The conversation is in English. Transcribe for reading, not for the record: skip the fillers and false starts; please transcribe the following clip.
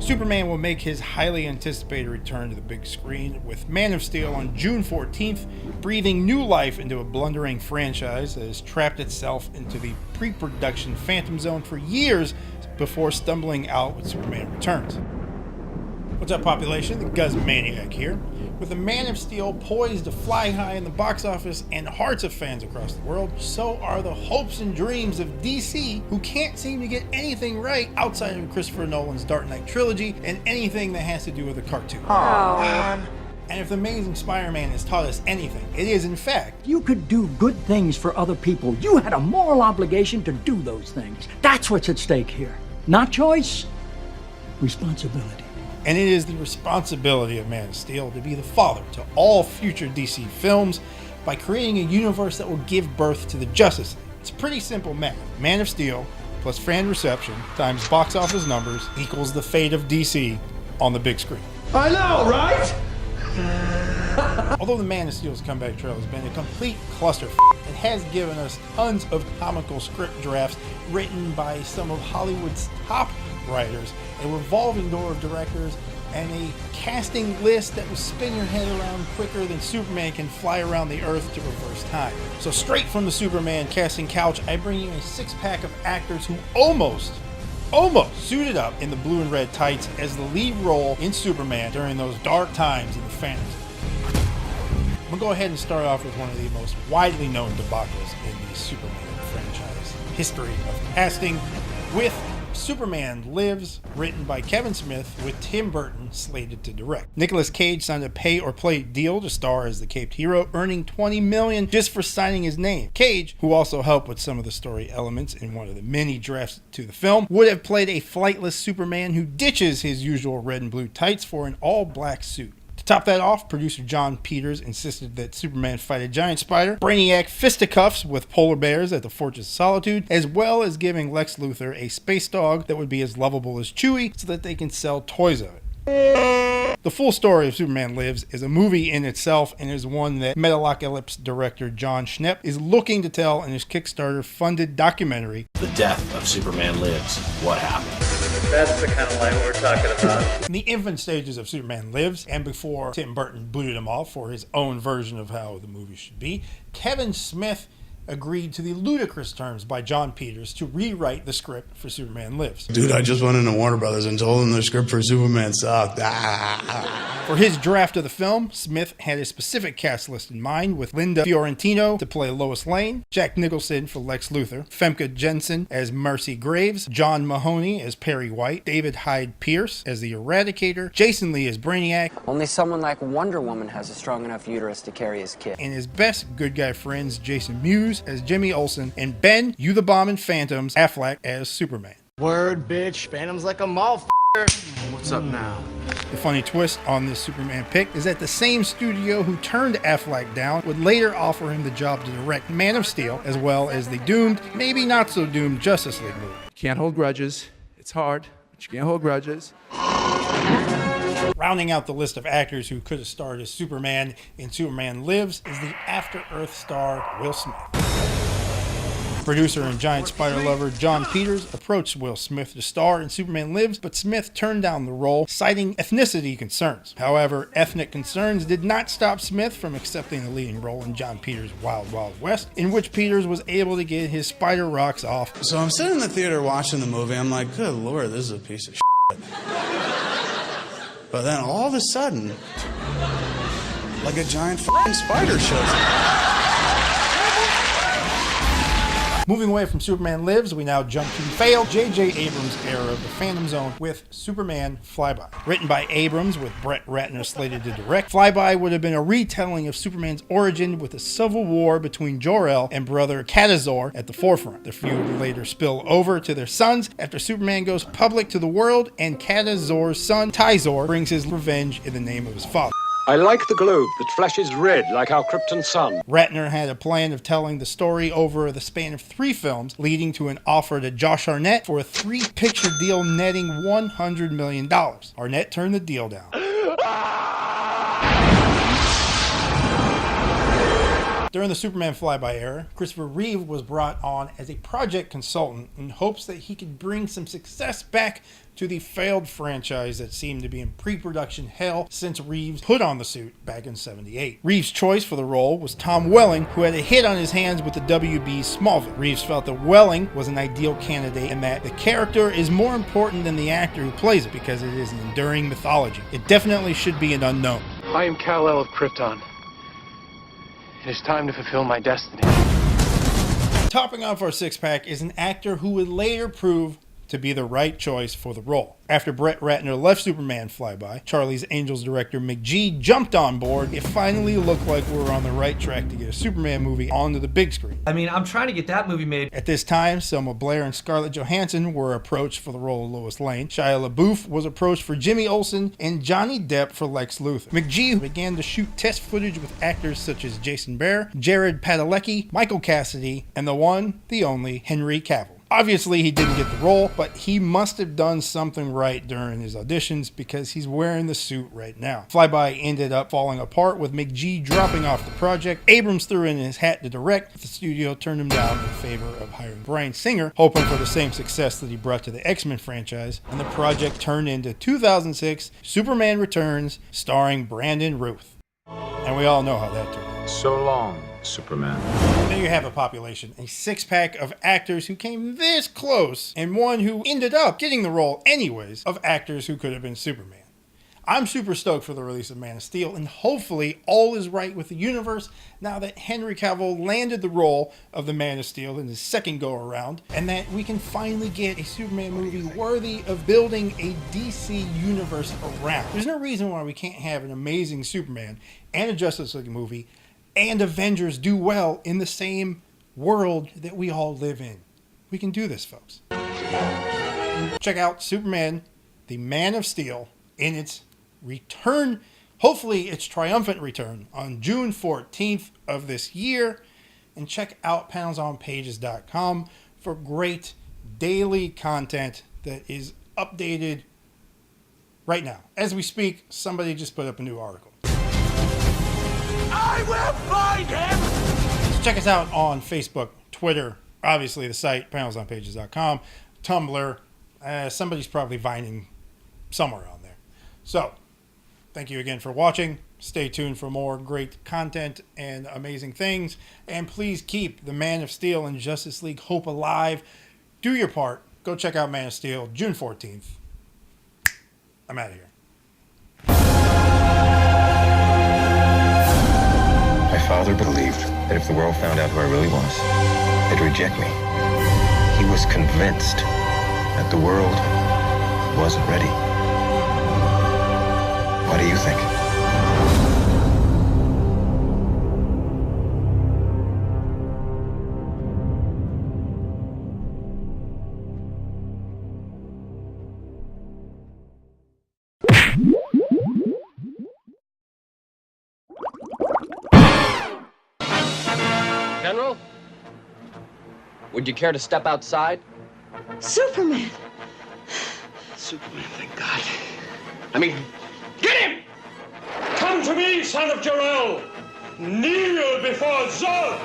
Superman will make his highly anticipated return to the big screen with Man of Steel on June 14th, breathing new life into a blundering franchise that has trapped itself into the pre-production Phantom Zone for years before stumbling out with Superman Returns. What's up, population? The Guz Maniac here. With a Man of Steel poised to fly high in the box office and hearts of fans across the world, so are the hopes and dreams of DC, who can't seem to get anything right outside of Christopher Nolan's Dark Knight trilogy and anything that has to do with a cartoon. And if The Amazing Spider-Man has taught us anything, it is, in fact, you could do good things for other people. You had a moral obligation to do those things. That's what's at stake here. Not choice, responsibility. And it is the responsibility of Man of Steel to be the father to all future DC films by creating a universe that will give birth to the Justice League. It's pretty simple math. Man of Steel plus fan reception times box office numbers equals the fate of DC on the big screen. I know, right? Although the Man of Steel's comeback trailer has been a complete clusterfuck, it has given us tons of comical script drafts written by some of Hollywood's top writers, a revolving door of directors, and a casting list that will spin your head around quicker than Superman can fly around the earth to reverse time. So straight from the Superman casting couch, I bring you a six-pack of actors who almost suited up in the blue and red tights as the lead role in Superman during those dark times in the Phantom Zone. I'm gonna go ahead and start off with one of the most widely known debacles in the Superman franchise history of casting, with Superman Lives, written by Kevin Smith, with Tim Burton slated to direct. Nicolas Cage signed a pay-or-play deal to star as the Caped Hero, earning $20 million just for signing his name. Cage, who also helped with some of the story elements in one of the many drafts to the film, would have played a flightless Superman who ditches his usual red and blue tights for an all-black suit. To top that off, producer John Peters insisted that Superman fight a giant spider, Brainiac fisticuffs with polar bears at the Fortress of Solitude, as well as giving Lex Luthor a space dog that would be as lovable as Chewie so that they can sell toys of it. The full story of Superman Lives is a movie in itself and is one that Metalocalypse director John Schnepp is looking to tell in his Kickstarter-funded documentary, The Death of Superman Lives, What Happened. That's the kind of line we're talking about. In the infant stages of Superman Lives, and before Tim Burton booted him off for his own version of how the movie should be, Kevin Smith agreed to the ludicrous terms by John Peters to rewrite the script for Superman Lives. Dude, I just went into Warner Brothers and told them the script for Superman sucked. For his draft of the film, Smith had a specific cast list in mind, with Linda Fiorentino to play Lois Lane, Jack Nicholson for Lex Luthor, Femke Jensen as Mercy Graves, John Mahoney as Perry White, David Hyde Pierce as the Eradicator, Jason Lee as Brainiac. Only someone like Wonder Woman has a strong enough uterus to carry his kid. And his best good guy friends, Jason Mewes as Jimmy Olsen, and Ben, You the Bomb and Phantoms, Affleck as Superman. Word, bitch. Phantom's like a motherfucker. What's up now? The funny twist on this Superman pick is that the same studio who turned Affleck down would later offer him the job to direct Man of Steel, as well as the doomed, maybe not so doomed, Justice League movie. Can't hold grudges. It's hard, but you can't hold grudges. Rounding out the list of actors who could have starred as Superman in Superman Lives is the After Earth star Will Smith. Producer and giant spider lover John Peters approached Will Smith to star in Superman Lives, but Smith turned down the role, citing ethnicity concerns. However, ethnic concerns did not stop Smith from accepting the leading role in John Peters' Wild Wild West, in which Peters was able to get his spider rocks off. So I'm sitting in the theater watching the movie. I'm like, good Lord, this is a piece of shit. But then all of a sudden, like a giant f***ing spider shows up. Moving away from Superman Lives, we now jump to the failed J.J. Abrams era of the Phantom Zone with Superman Flyby. Written by Abrams with Brett Ratner slated to direct, Flyby would have been a retelling of Superman's origin with a civil war between Jor-El and brother Katazor at the forefront. The feud would later spill over to their sons after Superman goes public to the world and Katazor's son, Tyzor, brings his revenge in the name of his father. I like the globe that flashes red like our Krypton sun. Ratner had a plan of telling the story over the span of 3 films, leading to an offer to Josh Arnett for a 3-picture deal netting $100 million. Arnett turned the deal down. During the Superman Flyby era, Christopher Reeve was brought on as a project consultant in hopes that he could bring some success back to the failed franchise that seemed to be in pre-production hell since Reeves put on the suit back in '78. Reeves' choice for the role was Tom Welling, who had a hit on his hands with the WB's Smallville. Reeves felt that Welling was an ideal candidate and that the character is more important than the actor who plays it because it is an enduring mythology. It definitely should be an unknown. I am Kal-El of Krypton. It is time to fulfill my destiny. Topping off our six-pack is an actor who would later prove to be the right choice for the role. After Brett Ratner left Superman Flyby, Charlie's Angels director McG jumped on board. It finally looked like we were on the right track to get a Superman movie onto the big screen. I mean, I'm trying to get that movie made. At this time, Selma Blair and Scarlett Johansson were approached for the role of Lois Lane. Shia LaBeouf was approached for Jimmy Olsen and Johnny Depp for Lex Luthor. McG began to shoot test footage with actors such as Jason Behr, Jared Padalecki, Michael Cassidy, and the one, the only, Henry Cavill. Obviously, he didn't get the role, but he must have done something right during his auditions because he's wearing the suit right now. Flyby ended up falling apart with McG dropping off the project. Abrams threw in his hat to direct, but the studio turned him down in favor of hiring Bryan Singer, hoping for the same success that he brought to the X-Men franchise, and the project turned into 2006 Superman Returns, starring Brandon Routh. And we all know how that turned out. So long, Superman. There you have a population, a six-pack of actors who came this close, and one who ended up getting the role anyways of actors who could have been Superman. I'm super stoked for the release of Man of Steel, and hopefully all is right with the universe now that Henry Cavill landed the role of the Man of Steel in his second go-around, and that we can finally get a Superman movie worthy of building a DC universe around. There's no reason why we can't have an amazing Superman and a Justice League movie and Avengers do well in the same world that we all live in. We can do this, folks. Check out Superman, the Man of Steel, in its return, hopefully its triumphant return, on June 14th of this year. And check out PanelsOnPages.com for great daily content that is updated right now. As we speak, somebody just put up a new article. I will find him! So check us out on Facebook, Twitter, obviously the site, PanelsOnPages.com, Tumblr. Somebody's probably vining somewhere on there. So, thank you again for watching. Stay tuned for more great content and amazing things. And please keep the Man of Steel and Justice League hope alive. Do your part. Go check out Man of Steel, June 14th. I'm out of here. My father believed that if the world found out who I really was, they'd reject me. He was convinced that the world wasn't ready. What do you think? General? Would you care to step outside? Superman! Superman, thank God. I mean, get him! Come to me, son of Jor-El! Kneel before Zod!